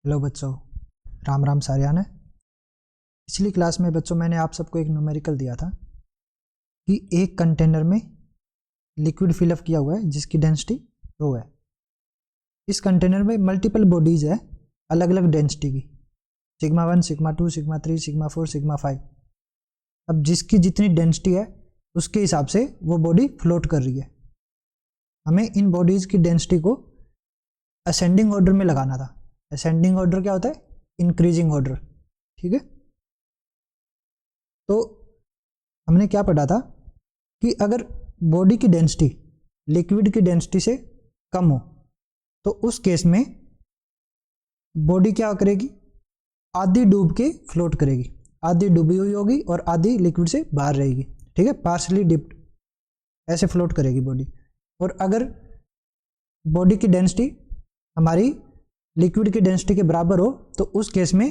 Hello बच्चों, राम राम सारियान है। पिछली क्लास में बच्चों मैंने आप सबको एक न्यूमेरिकल दिया था कि एक कंटेनर में लिक्विड फिलअप किया हुआ है जिसकी डेंसिटी रो है। इस कंटेनर में मल्टीपल बॉडीज है अलग अलग डेंसिटी की, sigma 1, sigma 2, sigma 3, sigma 4, sigma 5। अब जिसकी जितनी डेंसिटी है उसके हिसाब से वो बॉडी फ्लोट कर रही है। हमें इन बॉडीज की डेंसिटी को असेंडिंग ऑर्डर में लगाना था। असेंडिंग ऑर्डर क्या होता है? Increasing order. ठीक है, तो हमने क्या पढ़ा था कि अगर बॉडी की डेंसिटी लिक्विड की डेंसिटी से कम हो तो उस केस में बॉडी क्या करेगी? आधी डूब के फ्लोट करेगी, आधी डूबी हुई होगी और आधी लिक्विड से बाहर रहेगी। ठीक है, पार्शली डिप्ड ऐसे फ्लोट करेगी बॉडी। और अगर बॉडी की डेंसिटी हमारी लिक्विड की डेंसिटी के बराबर हो तो उस केस में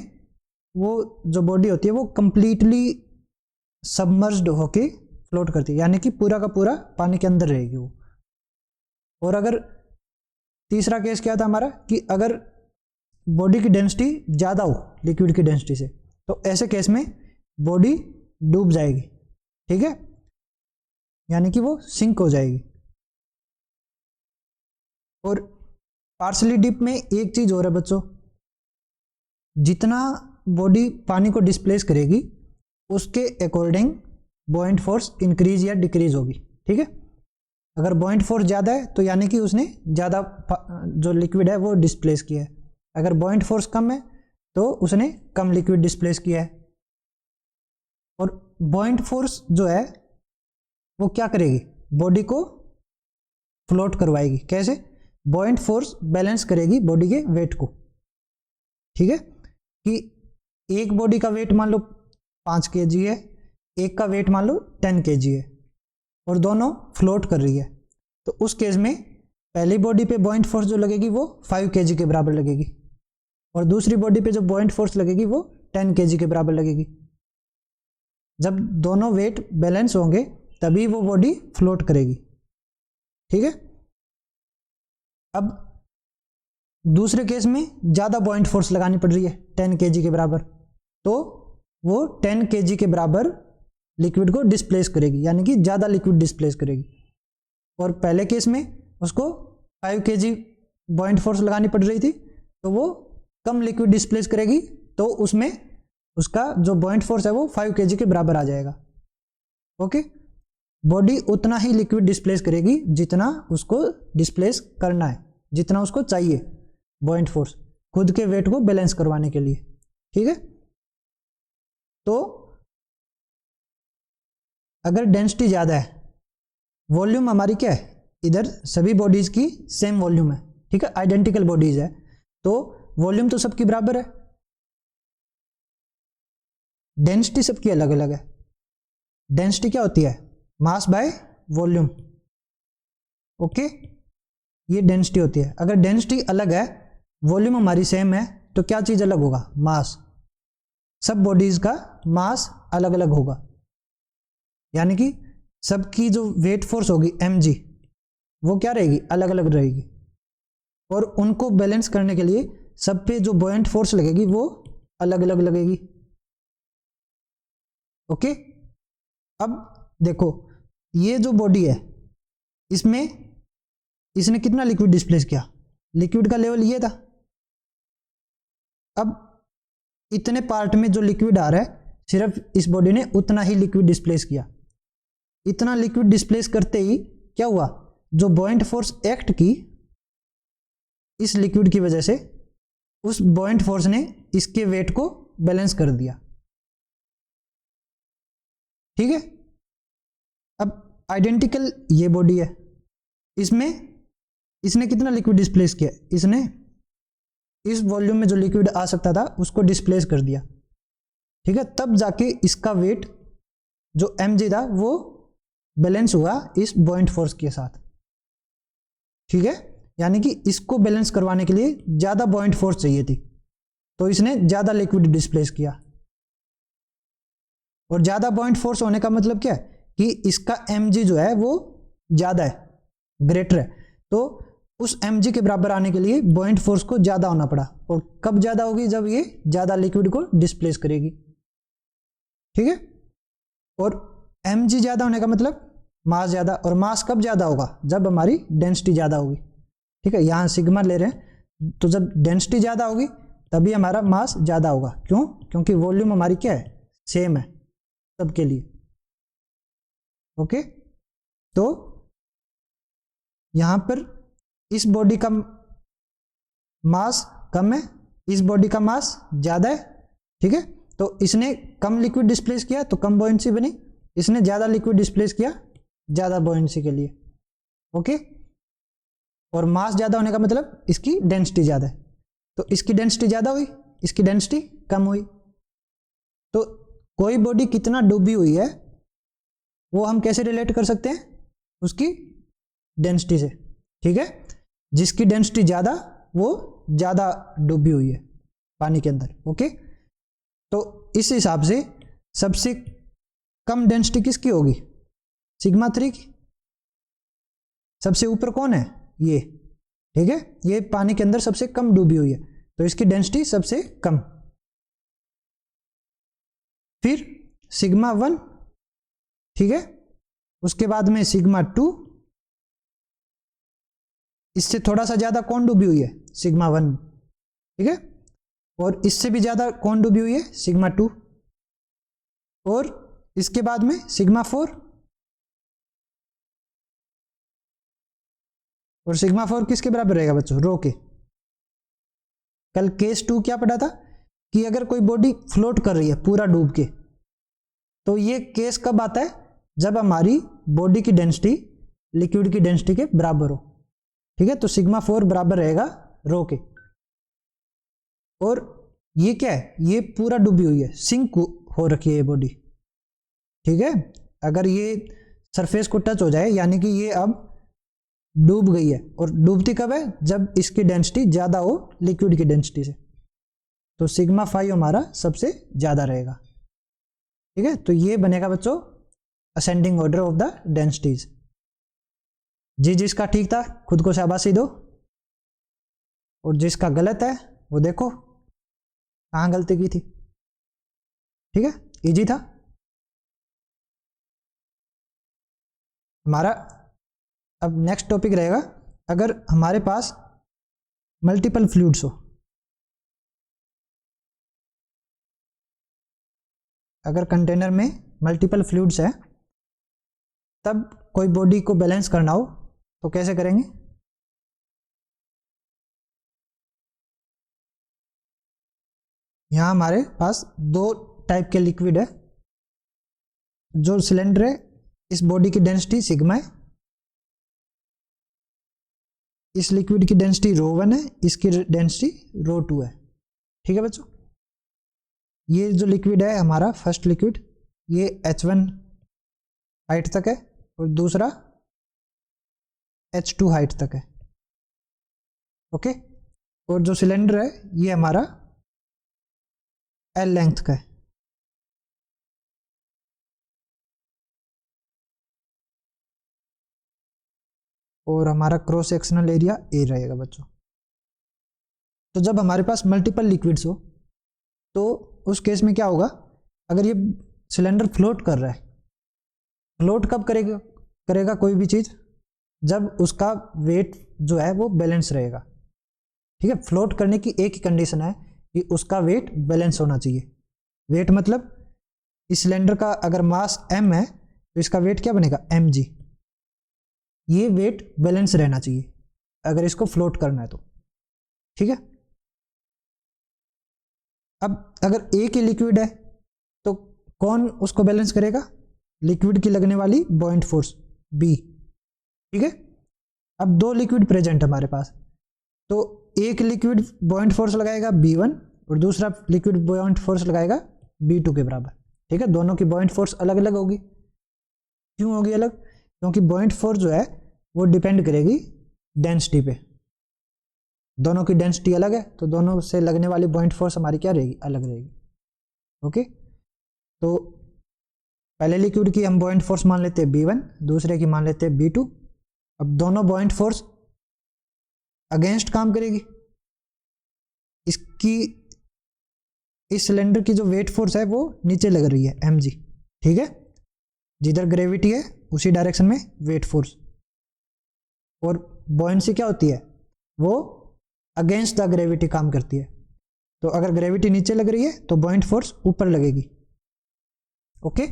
वो जो बॉडी होती है वो कंप्लीटली सबमर्ज्ड होके फ्लोट करती है, यानी कि पूरा का पूरा पानी के अंदर रहेगी वो। और अगर तीसरा केस क्या था हमारा कि अगर बॉडी की डेंसिटी ज़्यादा हो लिक्विड की डेंसिटी से तो ऐसे केस में बॉडी डूब जाएगी। ठीक है, यानी कि वो सिंक हो जाएगी। और पार्शली डिप में एक चीज और है बच्चों, जितना बॉडी पानी को डिस्प्लेस करेगी उसके अकॉर्डिंग बॉइंट फोर्स इंक्रीज या डिक्रीज होगी। ठीक है, अगर बॉइंट फोर्स ज़्यादा है तो यानी कि उसने ज़्यादा जो लिक्विड है वो डिस्प्लेस किया है। अगर बॉइंट फोर्स कम है तो उसने कम लिक्विड डिस्प्लेस किया है। और बॉइंट फोर्स जो है वो क्या करेगी? बॉडी को फ्लोट करवाएगी। कैसे? बॉइंट फोर्स बैलेंस करेगी बॉडी के वेट को। ठीक है, कि एक बॉडी का वेट मान लो 5 kg है, एक का वेट मान लो 10 kg है और दोनों फ्लोट कर रही है, तो उस केस में पहली बॉडी पे बॉइंट फोर्स जो लगेगी वो 5 kg के बराबर लगेगी और दूसरी बॉडी पे जो बॉइंट फोर्स लगेगी वो 10 kg के बराबर लगेगी। जब दोनों वेट बैलेंस होंगे तभी वो बॉडी फ्लोट करेगी। ठीक है, अब दूसरे केस में ज़्यादा बॉइंट फोर्स लगानी पड़ रही है 10 kg के बराबर, तो वो 10 kg के बराबर लिक्विड को डिस्प्लेस करेगी, यानी कि ज़्यादा लिक्विड डिस्प्लेस करेगी। और पहले केस में उसको 5 kg बॉइंट फोर्स लगानी पड़ रही थी तो वो कम लिक्विड डिस्प्लेस करेगी, तो उसमें उसका जो बॉइंट फोर्स है वो 5 kg के बराबर आ जाएगा। ओके, बॉडी उतना ही लिक्विड डिस्प्लेस करेगी जितना उसको डिस्प्लेस करना है, जितना उसको चाहिए बॉइंट फोर्स खुद के वेट को बैलेंस करवाने के लिए। ठीक है, तो अगर डेंसिटी ज़्यादा है, वॉल्यूम हमारी क्या है? इधर सभी बॉडीज की सेम वॉल्यूम है। ठीक है, आइडेंटिकल बॉडीज है तो वॉल्यूम तो सबकी बराबर है, डेंसिटी सबकी अलग अलग है। डेंसिटी क्या होती है? Mass by volume. ओके, ये डेंसिटी होती है। अगर डेंसिटी अलग है, वॉल्यूम हमारी सेम है, तो क्या चीज अलग होगा? मास। सब बॉडीज का मास अलग अलग होगा, यानी कि सबकी जो वेट फोर्स होगी mg वो क्या रहेगी? अलग अलग रहेगी। और उनको बैलेंस करने के लिए सब पे जो बॉइंट फोर्स लगेगी वो अलग अलग लगेगी। ओके, अब देखो ये जो बॉडी है इसमें इसने कितना लिक्विड डिस्प्लेस किया? लिक्विड का लेवल ये था। अब इतने पार्ट में जो लिक्विड आ रहा है सिर्फ इस बॉडी ने उतना ही लिक्विड डिस्प्लेस किया। इतना लिक्विड डिस्प्लेस करते ही क्या हुआ? जो बॉइंट फोर्स एक्ट की इस लिक्विड की वजह से, उस बॉइंट फोर्स ने इसके वेट को बैलेंस कर दिया। ठीक है, अब आइडेंटिकल ये बॉडी है, इसमें इसने कितना लिक्विड डिस्प्लेस किया? इसने इस वॉल्यूम में जो लिक्विड आ सकता था उसको डिस्प्लेस कर दिया। ठीक है, तब जाके इसका वेट जो mg था वो बैलेंस हुआ इस बॉइंट फोर्स के साथ। ठीक है, यानी कि इसको बैलेंस करवाने के लिए ज्यादा बॉइंट फोर्स चाहिए थी, तो इसने ज्यादा लिक्विड डिस्प्लेस किया। और ज्यादा बॉइंट फोर्स होने का मतलब क्या है? कि इसका mg जो है वो ज्यादा है, ग्रेटर है, तो उस mg के बराबर आने के लिए बॉइंट फोर्स को ज्यादा होना पड़ा, और कब ज्यादा होगी, जब ये ज्यादा लिक्विड को डिस्प्लेस करेगी, ठीक है। और mg ज्यादा होने का मतलब मास ज्यादा, और मास कब ज्यादा होगा, जब हमारी डेंसिटी ज्यादा होगी, ठीक है। यहाँ सिग्मा ले रहे हैं, तो जब डेंसिटी ज्यादा होगी तभी हमारा मास ज्यादा होगा। क्यों? क्योंकि वॉल्यूम हमारी क्या है, सेम है सबके लिए, ओके। तो यहां पर इस बॉडी का मास कम है, इस बॉडी का मास ज्यादा है, ठीक है। तो इसने कम लिक्विड डिस्प्लेस किया तो कम बॉयंसी बनी, इसने ज्यादा लिक्विड डिस्प्लेस किया ज्यादा बॉयंसी के लिए, ओके। और मास ज्यादा होने का मतलब इसकी डेंसिटी ज्यादा है, तो इसकी डेंसिटी ज्यादा हुई, इसकी डेंसिटी कम हुई। तो कोई बॉडी कितना डूबी हुई है वो हम कैसे रिलेट कर सकते हैं, उसकी डेंसिटी से, ठीक है। जिसकी डेंसिटी ज्यादा वो ज्यादा डूबी हुई है पानी के अंदर, ओके। तो इस हिसाब से सबसे कम डेंसिटी किसकी होगी, सिग्मा 3 की। सबसे ऊपर कौन है, ये, ठीक है। ये पानी के अंदर सबसे कम डूबी हुई है, तो इसकी डेंसिटी सबसे कम। फिर सिग्मा 1, ठीक है। उसके बाद में सिग्मा 2, इससे थोड़ा सा ज्यादा कौन डूबी हुई है, सिग्मा 1, ठीक है। और इससे भी ज्यादा कौन डूबी हुई है, सिग्मा 2। और इसके बाद में सिग्मा 4, और सिग्मा 4 किसके बराबर रहेगा बच्चों, रो के। कल केस 2 क्या पढ़ा था कि अगर कोई बॉडी फ्लोट कर रही है पूरा डूब के, तो ये केस कब आता है, जब हमारी बॉडी की डेंसिटी लिक्विड की डेंसिटी के बराबर हो, ठीक है। तो सिग्मा 4 बराबर रहेगा रो के। और ये क्या है, ये पूरा डूबी हुई है, सिंक हो रखी है ये बॉडी, ठीक है। अगर ये सरफेस को टच हो जाए यानी कि ये अब डूब गई है, और डूबती कब है, जब इसकी डेंसिटी ज्यादा हो लिक्विड की डेंसिटी से। तो सिग्मा 5 हमारा सबसे ज्यादा रहेगा, ठीक है। तो ये बनेगा बच्चों ascending order of the densities. जी जिसका ठीक था खुद को शाबाशी दो, और जिसका गलत है वो देखो कहां गलती की थी, ठीक है। इजी था हमारा। अब नेक्स्ट टॉपिक रहेगा, अगर हमारे पास मल्टीपल फ्लूइड्स हो, अगर कंटेनर में मल्टीपल फ्लूइड्स है, तब कोई बॉडी को बैलेंस करना हो तो कैसे करेंगे। यहां हमारे पास दो टाइप के लिक्विड है, जो सिलेंडर है इस बॉडी की डेंसिटी सिग्मा है, इस लिक्विड की डेंसिटी ρ1 है, इसकी डेंसिटी ρ2 है, ठीक है बच्चों। ये जो लिक्विड है हमारा फर्स्ट लिक्विड, ये H1 हाइट तक है और दूसरा H2 हाइट तक है, ओके। और जो सिलेंडर है ये हमारा L लेंथ का है, और हमारा क्रॉस सेक्शनल एरिया ए रहेगा बच्चों। तो जब हमारे पास मल्टीपल लिक्विड्स हो तो उस केस में क्या होगा, अगर ये सिलेंडर फ्लोट कर रहा है, फ्लोट कब करेगा कोई भी चीज, जब उसका वेट जो है वो बैलेंस रहेगा, ठीक है। फ्लोट करने की एक ही कंडीशन है कि उसका वेट बैलेंस होना चाहिए। वेट मतलब इस सिलेंडर का अगर मास m है तो इसका वेट क्या बनेगा, mg। ये वेट बैलेंस रहना चाहिए अगर इसको फ्लोट करना है तो, ठीक है। अब अगर एक ही लिक्विड है तो कौन उसको बैलेंस करेगा, लिक्विड की लगने वाली बॉइंट फोर्स B, ठीक है। अब दो लिक्विड प्रेजेंट हमारे पास, तो एक लिक्विड बॉइंट फोर्स लगाएगा B1 और दूसरा लिक्विड बॉइंट फोर्स लगाएगा B2 के बराबर, ठीक है। दोनों की बॉइंट फोर्स अलग अलग होगी। क्यों होगी अलग, क्योंकि बॉइंट फोर्स जो है वो डिपेंड करेगी डेंसिटी पे। दोनों की डेंसिटी अलग है तो दोनों से लगने वाली बॉइंट फोर्स हमारी क्या रहेगी, अलग रहेगी, ओके। तो पहले लिक्विड की हम बॉइंट फोर्स मान लेते हैं B1, दूसरे की मान लेते हैं B2। अब दोनों बॉइंट फोर्स अगेंस्ट काम करेगी। इसकी इस सिलेंडर की जो वेट फोर्स है वो नीचे लग रही है mg, ठीक है। जिधर ग्रेविटी है उसी डायरेक्शन में वेट फोर्स। और बॉयंसी क्या होती है, वो अगेंस्ट द ग्रेविटी काम करती है। तो अगर ग्रेविटी नीचे लग रही है तो बॉयंट फोर्स ऊपर लगेगी। ओके,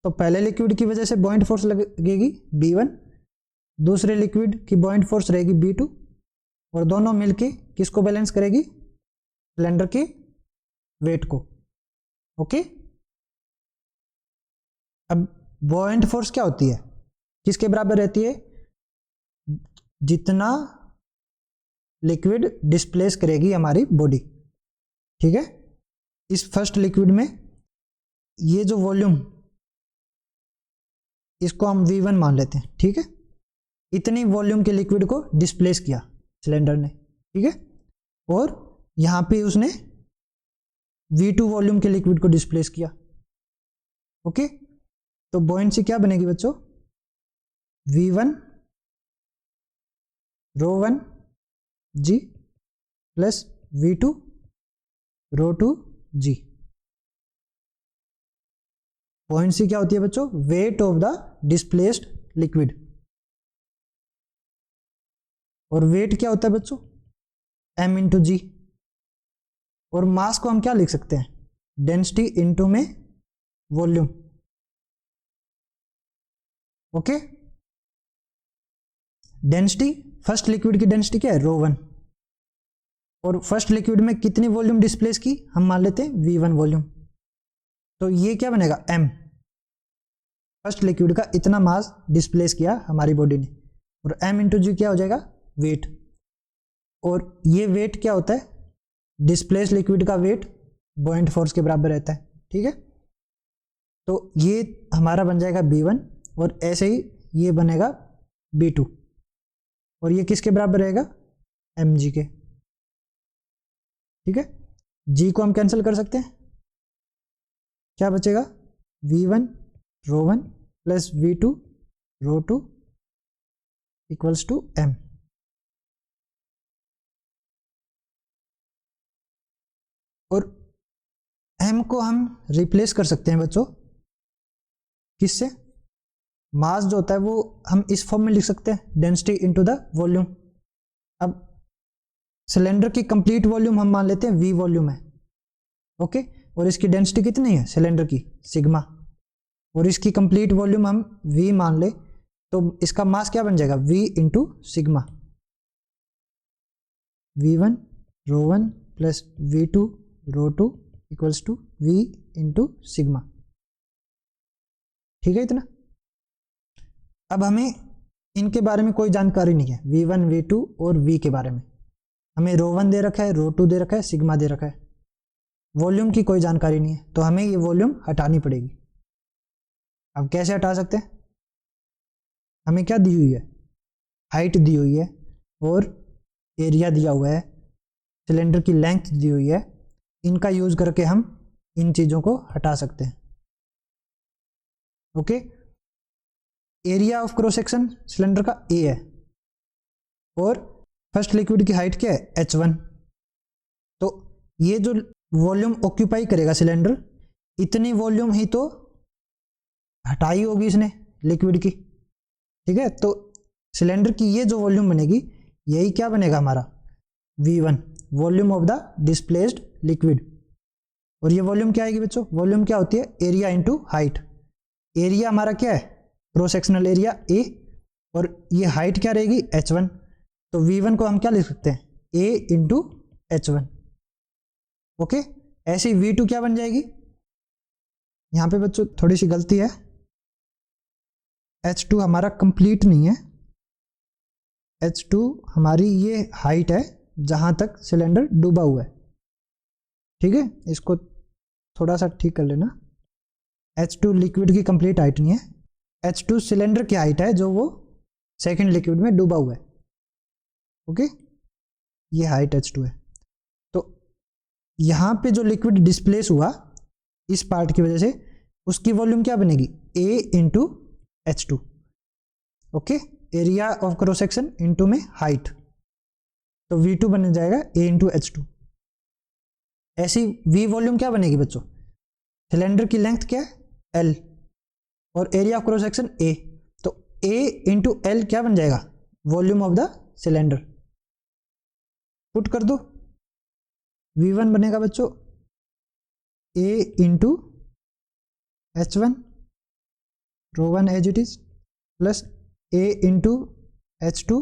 तो पहले लिक्विड की वजह से बॉयंट फोर्स लगेगी B1, दूसरे लिक्विड की बॉयंट फोर्स रहेगी B2, और दोनों मिलके किसको बैलेंस करेगी, सिलेंडर की वेट को। ओके, अब बॉयंट फोर्स क्या होती है, किसके बराबर रहती है, जितना लिक्विड डिस्प्लेस करेगी हमारी बॉडी, ठीक है। इस फर्स्ट लिक्विड में ये जो वॉल्यूम, इसको हम V1 मान लेते हैं, ठीक है। इतनी वॉल्यूम के लिक्विड को डिस्प्लेस किया सिलेंडर ने, ठीक है। और यहां पे उसने V2 वॉल्यूम के लिक्विड को डिस्प्लेस किया। ओके, तो बॉयंसी क्या बनेगी बच्चों, V1 ρ1 g plus V2 ρ2 g। Buoyancy क्या होती है बच्चों, weight of the displaced liquid. और वेट क्या होता है बच्चों, m इंटू जी। और मास को हम क्या लिख सकते हैं, डेंसिटी इंटू में volume. Okay, density, first liquid की डेंसिटी क्या है, ρ1, और फर्स्ट लिक्विड में कितनी वॉल्यूम डिस्प्लेस की, हम मान लेते हैं V1 वॉल्यूम। तो ये क्या बनेगा, m, फर्स्ट लिक्विड का इतना मास डिस्प्लेस किया हमारी बॉडी ने, और m इंटू जी क्या हो जाएगा, वेट। और ये वेट क्या होता है, डिस्प्लेस लिक्विड का वेट बॉयंट फोर्स के बराबर रहता है, ठीक है। तो ये हमारा बन जाएगा B1, और ऐसे ही ये बनेगा B2, और ये किसके बराबर रहेगा, mg के, ठीक है। g को हम कैंसिल कर सकते हैं, क्या बचेगा, V1 ρ1 plus V2 ρ2 equals to m। और m को हम रिप्लेस कर सकते हैं बच्चों, किससे, मास जो होता है वो हम इस फॉर्म में लिख सकते हैं, डेंसिटी इनटू द वॉल्यूम। अब सिलेंडर की कंप्लीट वॉल्यूम हम मान लेते हैं V वॉल्यूम है, ओके। और इसकी डेंसिटी कितनी है सिलेंडर की, सिग्मा, और इसकी कंप्लीट वॉल्यूम हम V मान ले, तो इसका मास क्या बन जाएगा, V into sigma. V1 ρ1 plus V2 ρ2 equals to V into sigma, ठीक है इतना। अब हमें इनके बारे में कोई जानकारी नहीं है, V1 V2 और V के बारे में। हमें ρ1 दे रखा है, ρ2 दे रखा है, सिग्मा दे रखा है, वॉल्यूम की कोई जानकारी नहीं है, तो हमें ये वॉल्यूम हटानी पड़ेगी। अब कैसे हटा सकते हैं, हमें क्या दी हुई है, हाइट दी हुई है, और एरिया दिया हुआ है, सिलेंडर की लेंथ दी हुई है, इनका यूज करके हम इन चीजों को हटा सकते हैं। Okay, area of cross section cylinder का A है, और फर्स्ट लिक्विड की हाइट क्या है, h1। तो ये जो वॉल्यूम ऑक्यूपाई करेगा सिलेंडर, इतनी वॉल्यूम ही तो हटाई होगी इसने लिक्विड की, ठीक है। तो सिलेंडर की ये जो वॉल्यूम बनेगी, यही क्या बनेगा हमारा, V1, volume of the displaced liquid. और ये वॉल्यूम क्या आएगी बच्चों, वॉल्यूम क्या होती है, एरिया इंटू हाइट। एरिया हमारा क्या है, क्रॉस सेक्शनल एरिया A, और ये हाइट क्या रहेगी, h1। तो V1 को हम क्या लिख सकते हैं, A इंटू h1। ओके, ऐसी V2 क्या बन जाएगी, यहां पे बच्चों थोड़ी सी गलती है, h2 हमारा कंप्लीट नहीं है, h2 हमारी ये हाइट है जहां तक सिलेंडर डूबा हुआ है, ठीक है। इसको थोड़ा सा ठीक कर लेना, h2 लिक्विड की कंप्लीट हाइट नहीं है, h2 सिलेंडर की हाइट है जो वो सेकंड लिक्विड में डूबा हुआ है, ओके। ये हाइट h2 है। तो यहां पे जो लिक्विड डिस्प्लेस हुआ इस पार्ट की वजह से, उसकी वॉल्यूम क्या बनेगी, A into h2, okay, area of cross section into में हाइट, तो V2 बन जाएगा A इंटू H2। ऐसी V वॉल्यूम क्या बनेगी बच्चों, सिलेंडर की लेंथ क्या है L और area of cross section A, तो A इंटू L क्या बन जाएगा, volume of the cylinder. Put कर दो, V1 बनेगा बच्चों A into H1 rho 1 as it is plus A into H2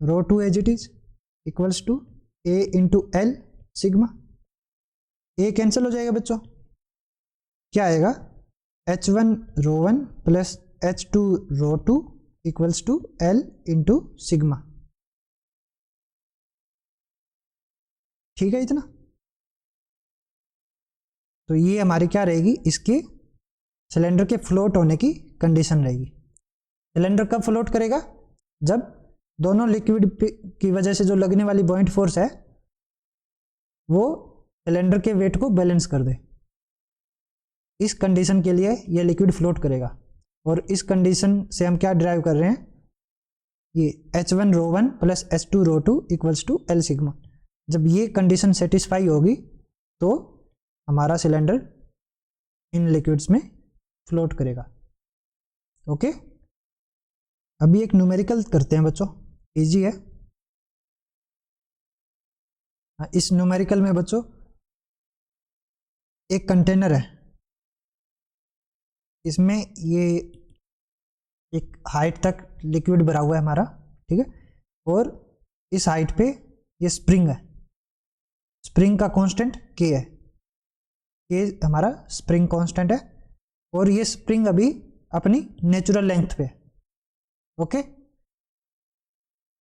rho 2 as it is equals to A into L sigma. A cancel हो जाएगा बच्चों, क्या आएगा H1 rho 1 plus H2 rho 2 equals to L into sigma. ठीक है इतना। तो ये हमारी क्या रहेगी, इसके सिलेंडर के फ्लोट होने की कंडीशन रहेगी। सिलेंडर कब फ्लोट करेगा, जब दोनों लिक्विड की वजह से जो लगने वाली बॉइंट फोर्स है वो सिलेंडर के वेट को बैलेंस कर दे। इस कंडीशन के लिए ये लिक्विड फ्लोट करेगा। और इस कंडीशन से हम क्या ड्राइव कर रहे हैं, ये H1 rho 1 plus H2 rho 2 equals to L sigma. जब ये कंडीशन सेटिस्फाई होगी तो हमारा सिलेंडर इन लिक्विड्स में फ्लोट करेगा। ओके, अभी एक न्यूमेरिकल करते हैं बच्चों, इजी है। इस न्यूमेरिकल में बच्चों एक कंटेनर है, इसमें ये एक हाइट तक लिक्विड भरा हुआ है हमारा, ठीक है, और इस हाइट पे ये स्प्रिंग है, स्प्रिंग का कांस्टेंट K है, ये हमारा स्प्रिंग कांस्टेंट है और ये स्प्रिंग अभी अपनी नेचुरल लेंथ पे है। ओके,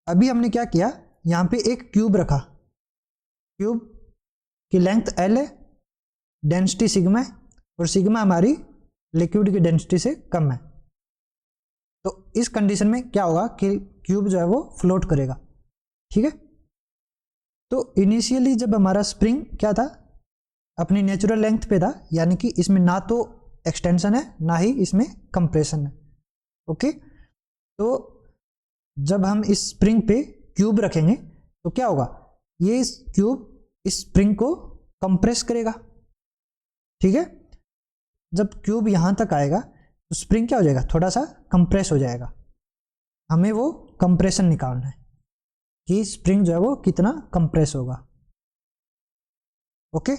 अभी हमने क्या किया, यहां पे एक क्यूब रखा, क्यूब की लेंथ L है, डेंसिटी सिग्मा है और सिग्मा हमारी लिक्विड की डेंसिटी से कम है। तो इस कंडीशन में क्या होगा कि क्यूब जो है वो फ्लोट करेगा। ठीक है, तो इनिशियली जब हमारा स्प्रिंग क्या था, अपनी नेचुरल लेंथ पे था, यानी कि इसमें ना तो एक्सटेंशन है ना ही इसमें कंप्रेशन है। ओके, तो जब हम इस स्प्रिंग पे क्यूब रखेंगे तो क्या होगा, ये क्यूब इस स्प्रिंग को कंप्रेस करेगा। ठीक है, जब क्यूब यहां तक आएगा तो स्प्रिंग क्या हो जाएगा, थोड़ा सा कंप्रेस हो जाएगा। हमें वो कंप्रेशन निकालना है कि स्प्रिंग जो है वो कितना कंप्रेस होगा। ओके,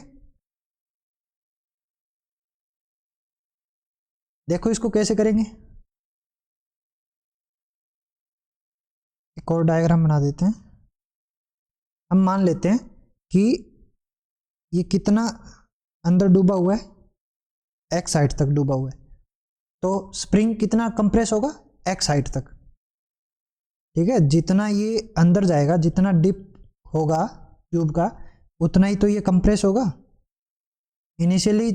देखो इसको कैसे करेंगे, एक और डायग्राम बना देते हैं। हम मान लेते हैं कि ये कितना अंदर डूबा हुआ है, एक्स हाइट तक डूबा हुआ है, तो स्प्रिंग कितना कंप्रेस होगा, एक्स हाइट तक। ठीक है, जितना ये अंदर जाएगा, जितना डिप होगा ट्यूब का, उतना ही तो ये कंप्रेस होगा। इनिशियली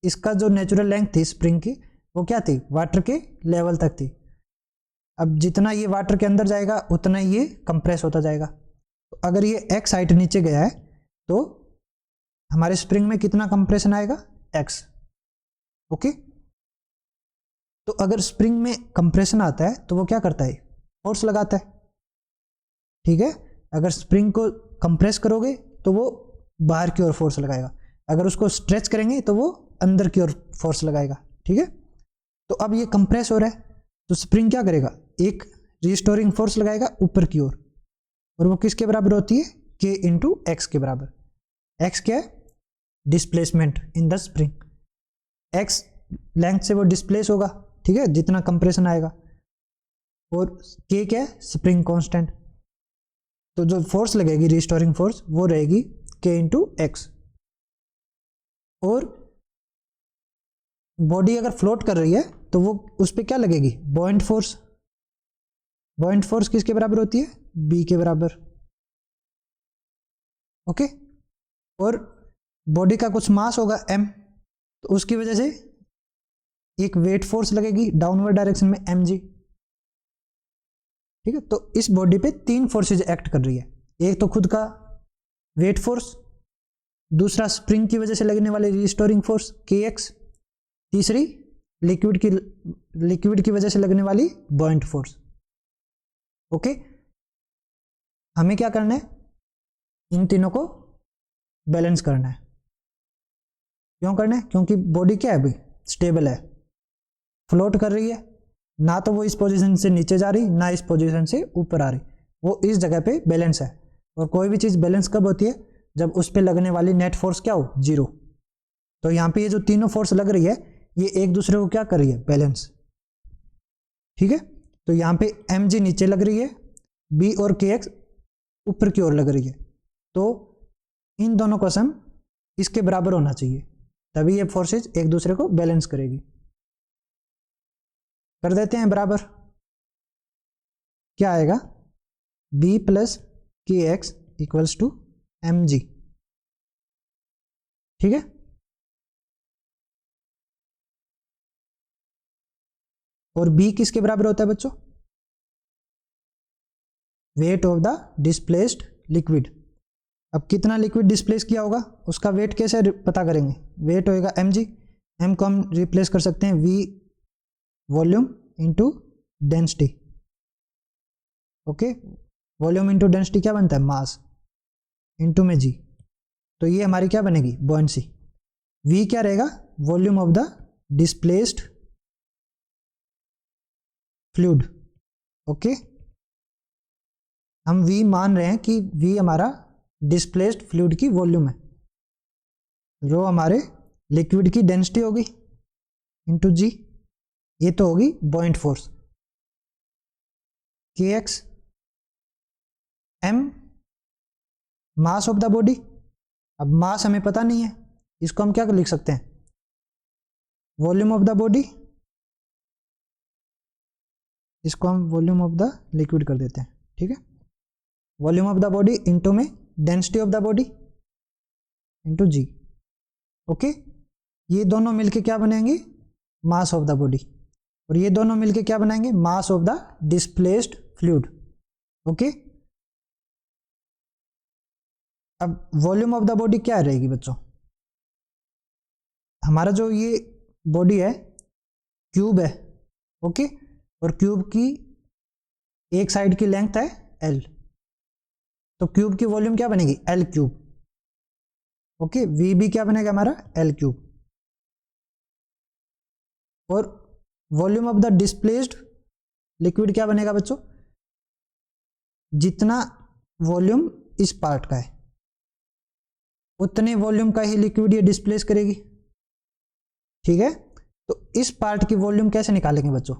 इसका जो नेचुरल लेंथ थी स्प्रिंग की वो क्या थी, वाटर के लेवल तक थी। अब जितना ये वाटर के अंदर जाएगा उतना ही ये कंप्रेस होता जाएगा। तो अगर ये एक्स हाइट नीचे गया है तो हमारे स्प्रिंग में कितना कंप्रेशन आएगा, एक्स। ओके, तो अगर स्प्रिंग में कंप्रेशन आता है तो वो क्या करता है, फोर्स लगाता है। ठीक है, अगर स्प्रिंग को कंप्रेस करोगे तो वो बाहर की ओर फोर्स लगाएगा, अगर उसको स्ट्रेच करेंगे तो वो अंदर की ओर फोर्स लगाएगा। ठीक है, तो अब ये कंप्रेस हो रहा है तो स्प्रिंग क्या करेगा, एक रिस्टोरिंग फोर्स लगाएगा ऊपर की ओर, और वो किसके बराबर होती है, K इंटू एक्स के बराबर। एक्स क्या है, displacement in the spring, x length से वो डिस्प्लेस होगा। ठीक है, जितना कंप्रेशन आएगा, और K क्या है, स्प्रिंग कांस्टेंट। तो जो फोर्स लगेगी रिस्टोरिंग फोर्स वो रहेगी K इंटू एक्स। और बॉडी अगर फ्लोट कर रही है तो वो उस पर क्या लगेगी, बॉइंट फोर्स। बॉइंट फोर्स किसके बराबर होती है, B के बराबर। ओके, और बॉडी का कुछ मास होगा m, तो उसकी वजह से एक वेट फोर्स लगेगी डाउनवर्ड डायरेक्शन में mg। ठीक है, तो इस बॉडी पे तीन फोर्सेज एक्ट कर रही है, एक तो खुद का वेट फोर्स, दूसरा स्प्रिंग की वजह से लगने वाली रिस्टोरिंग फोर्स kx, तीसरी लिक्विड की वजह से लगने वाली बॉइंट फोर्स। ओके, हमें क्या करना है, इन तीनों को बैलेंस करना है। क्यों करना है? क्योंकि बॉडी क्या है भाई, स्टेबल है, फ्लोट कर रही है, ना तो वो इस पोजीशन से नीचे जा रही, ना इस पोजीशन से ऊपर आ रही, वो इस जगह पे बैलेंस है। और कोई भी चीज बैलेंस कब होती है? जब उस पर लगने वाली नेट फोर्स क्या हो, जीरो। तो यहाँ पे ये जो तीनों फोर्स लग रही है, ये एक दूसरे को क्या कर रही है, बैलेंस। ठीक है, तो यहाँ पे mg नीचे लग रही है, b और kx ऊपर की ओर लग रही है, तो इन दोनों का सम इसके बराबर होना चाहिए, तभी ये फोर्सेज एक दूसरे को बैलेंस करेगी। कर देते हैं बराबर, क्या आएगा, b प्लस के x equals to m g. ठीक है, और b किसके बराबर होता है बच्चों, weight of the displaced liquid. अब कितना लिक्विड डिस्प्लेस किया होगा, उसका वेट कैसे पता करेंगे, वेट होएगा mg, m को हम रिप्लेस कर सकते हैं v volume into density. Okay, volume into density क्या बनता है, मास इंटू में g, तो ये हमारी क्या बनेगी, बॉयंसी। v क्या रहेगा, volume of the displaced fluid. Okay, हम v मान रहे हैं कि v हमारा डिस्प्लेस्ड फ्लूइड की वॉल्यूम है, रो हमारे लिक्विड की डेंसिटी होगी इंटू जी, ये तो होगी buoyant force, k x, m mass of the body. अब मास हमें पता नहीं है, इसको हम क्या लिख सकते हैं, वॉल्यूम ऑफ द बॉडी, इसको हम वॉल्यूम ऑफ द लिक्विड कर देते हैं। ठीक है, volume of the body into में density of the body into G. Okay, ये दोनों मिलके क्या बनेंगे, मास ऑफ द बॉडी, और ये दोनों मिलके क्या बनाएंगे, मास of the displaced fluid. Okay, अब वॉल्यूम ऑफ द बॉडी क्या रहेगी बच्चों, हमारा जो ये बॉडी है क्यूब है। ओके, और क्यूब की एक साइड की लेंथ है एल, तो क्यूब की वॉल्यूम क्या बनेगी, एल क्यूब। ओके, वी भी क्या बनेगा हमारा, एल क्यूब। और volume of the displaced liquid क्या बनेगा बच्चों, जितना वॉल्यूम इस पार्ट का है उतने वॉल्यूम का ही लिक्विड ये डिस्प्लेस करेगी। ठीक है, तो इस पार्ट की वॉल्यूम कैसे निकालेंगे बच्चों,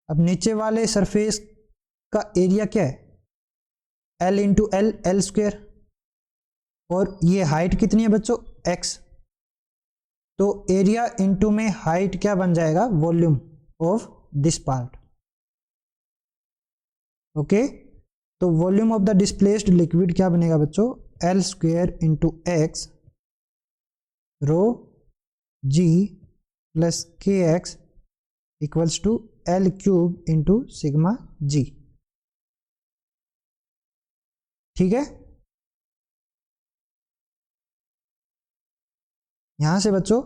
अब नीचे वाले सरफेस का एरिया क्या है, L into L, L square, और ये हाइट कितनी है बच्चों, एक्स, तो एरिया इंटू में हाइट क्या बन जाएगा, volume of this part. Okay, तो volume of the displaced liquid क्या बनेगा बच्चों, L square into X rho जी प्लस के x equals to L cube into sigma G. ठीक है, यहां से बच्चों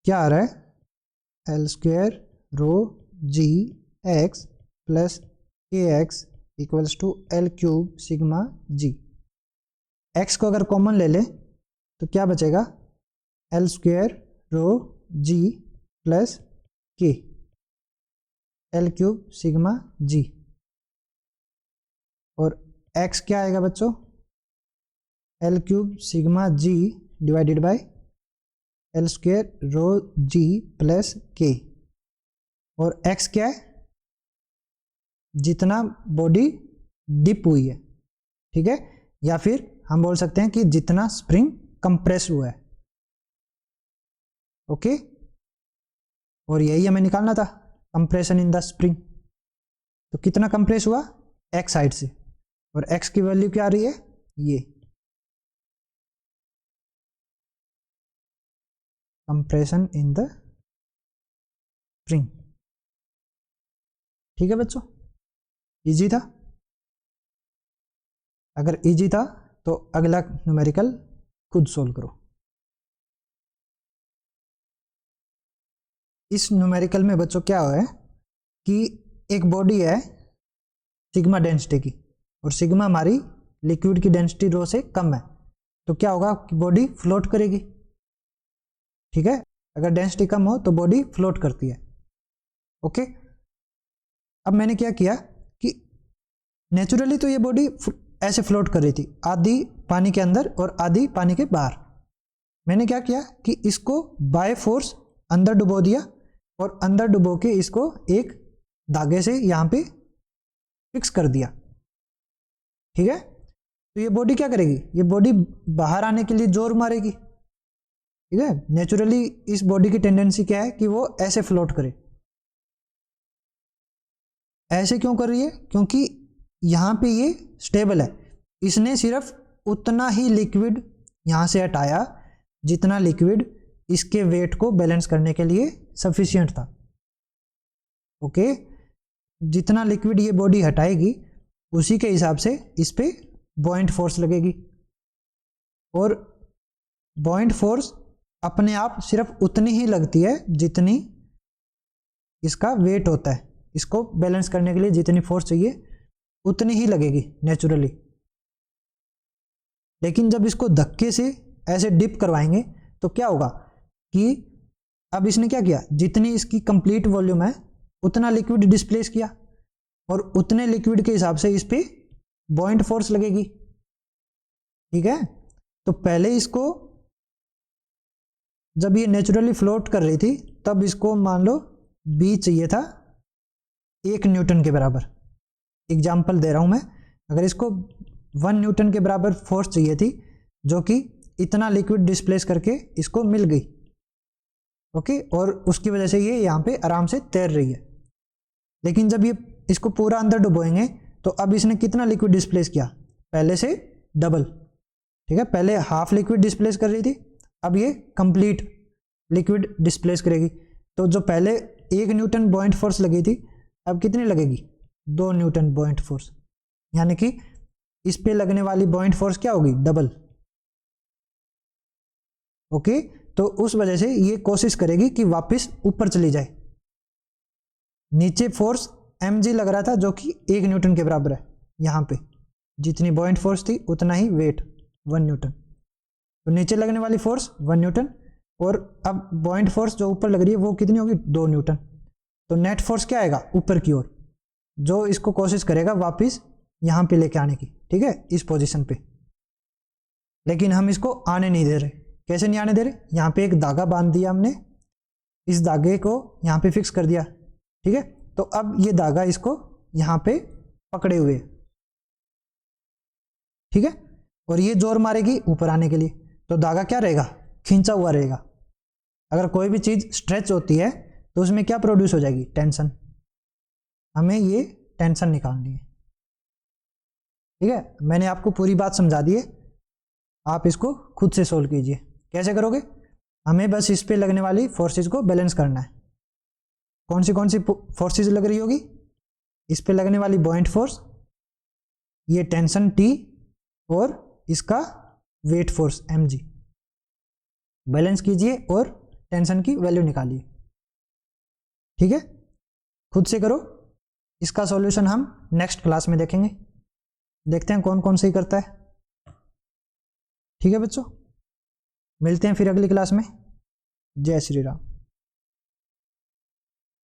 क्या आ रहा है, L square rho G X plus के x equals to L cube sigma G. X को अगर कॉमन ले ले तो क्या बचेगा, एल स्क्वेयर रो जी plus k L cube sigma g, और एक्स क्या आएगा बच्चों, L cube sigma g divided by L square rho ji plus k, और एक्स क्या है, जितना बॉडी डिप हुई है। ठीक है, या फिर हम बोल सकते हैं कि जितना स्प्रिंग कंप्रेस हुआ है। ओके, और यही हमें निकालना था, कंप्रेशन इन द स्प्रिंग, तो कितना कंप्रेस हुआ, एक्स साइड से, और एक्स की वैल्यू क्या आ रही है, ये कंप्रेशन इन द स्प्रिंग। ठीक है बच्चों, इजी था, अगर इजी था तो अगला न्यूमेरिकल खुद सोल्व करो। इस न्यूमेरिकल में बच्चों क्या हुआ है कि एक बॉडी है सिग्मा डेंसिटी की, और सिग्मा हमारी लिक्विड की डेंसिटी रो से कम है, तो क्या होगा कि बॉडी फ्लोट करेगी। ठीक है, अगर डेंसिटी कम हो तो बॉडी फ्लोट करती है। ओके, अब मैंने क्या किया कि नेचुरली तो ये बॉडी ऐसे फ्लोट कर रही थी, आधी पानी के अंदर और आधी पानी के बाहर। मैंने क्या किया कि इसको बाय फोर्स अंदर डुबो दिया, और अंदर डुबो के इसको एक धागे से यहां पे फिक्स कर दिया। ठीक है, तो ये बॉडी क्या करेगी, ये बॉडी बाहर आने के लिए जोर मारेगी। ठीक है, नेचुरली इस बॉडी की टेंडेंसी क्या है कि वो ऐसे फ्लोट करे। ऐसे क्यों कर रही है, क्योंकि यहां पे ये स्टेबल है, इसने सिर्फ उतना ही लिक्विड यहां से हटाया जितना लिक्विड इसके वेट को बैलेंस करने के लिए सफिशिएंट था। ओके, जितना लिक्विड ये बॉडी हटाएगी उसी के हिसाब से इस पे बॉइंट फोर्स लगेगी, और बॉइंट फोर्स अपने आप सिर्फ उतनी ही लगती है जितनी इसका वेट होता है। इसको बैलेंस करने के लिए जितनी फोर्स चाहिए उतनी ही लगेगी नेचुरली। लेकिन जब इसको धक्के से ऐसे डिप करवाएंगे तो क्या होगा कि अब इसने क्या किया, जितनी इसकी कंप्लीट वॉल्यूम है उतना लिक्विड डिस्प्लेस किया, और उतने लिक्विड के हिसाब से इस पे बॉइंट फोर्स लगेगी। ठीक है, तो पहले इसको जब ये नेचुरली फ्लोट कर रही थी तब इसको मान लो बी चाहिए था 1 न्यूटन के बराबर। एग्जाम्पल दे रहा हूं मैं, अगर इसको 1 न्यूटन के बराबर फोर्स चाहिए थी जो कि इतना लिक्विड डिस्प्लेस करके इसको मिल गई। ओके, और उसकी वजह से ये यहाँ पे आराम से तैर रही है। लेकिन जब ये इसको पूरा अंदर डुबोएंगे तो अब इसने कितना लिक्विड डिस्प्लेस किया, पहले से डबल। ठीक है, पहले हाफ लिक्विड डिस्प्लेस कर रही थी, अब ये कंप्लीट लिक्विड डिस्प्लेस करेगी। तो जो पहले 1 न्यूटन बॉइंट फोर्स लगी थी अब कितनी लगेगी, 2 न्यूटन बॉइंट फोर्स, यानी कि इस पे लगने वाली बॉइंट फोर्स क्या होगी, डबल। ओके, तो उस वजह से ये कोशिश करेगी कि वापस ऊपर चली जाए। नीचे फोर्स mg लग रहा था जो कि 1 न्यूटन के बराबर है, यहां पे जितनी बॉइंट फोर्स थी उतना ही वेट 1 न्यूटन, तो नीचे लगने वाली फोर्स 1 न्यूटन, और अब बॉइंट फोर्स जो ऊपर लग रही है वो कितनी होगी, 2 न्यूटन। तो नेट फोर्स क्या आएगा ऊपर की ओर, जो इसको कोशिश करेगा वापस यहां पे लेके आने की। ठीक है, इस पोजीशन पे, लेकिन हम इसको आने नहीं दे रहे। कैसे नहीं आने दे रहे, यहाँ पे एक धागा बांध दिया हमने, इस धागे को यहाँ पे फिक्स कर दिया। ठीक है, तो अब ये धागा इसको यहाँ पे पकड़े हुए, ठीक है, और ये जोर मारेगी ऊपर आने के लिए, तो धागा क्या रहेगा, खींचा हुआ रहेगा। अगर कोई भी चीज स्ट्रेच होती है तो उसमें क्या प्रोड्यूस हो जाएगी, टेंशन। हमें ये टेंशन निकालनी है। ठीक है, मैंने आपको पूरी बात समझा दी है, आप इसको खुद से सोल्व कीजिए। कैसे करोगे, हमें बस इस पे लगने वाली फोर्सेस को बैलेंस करना है। कौन सी फोर्सेस लग रही होगी, इस पे लगने वाली बॉइंट फोर्स, ये टेंशन T, और इसका वेट फोर्स mg। बैलेंस कीजिए और टेंशन की वैल्यू निकालिए। ठीक है, खुद से करो। इसका सॉल्यूशन हम नेक्स्ट क्लास में देखेंगे, देखते हैं कौन कौन सही करता है। ठीक है बच्चों, मिलते हैं फिर अगली क्लास में। जय श्री राम।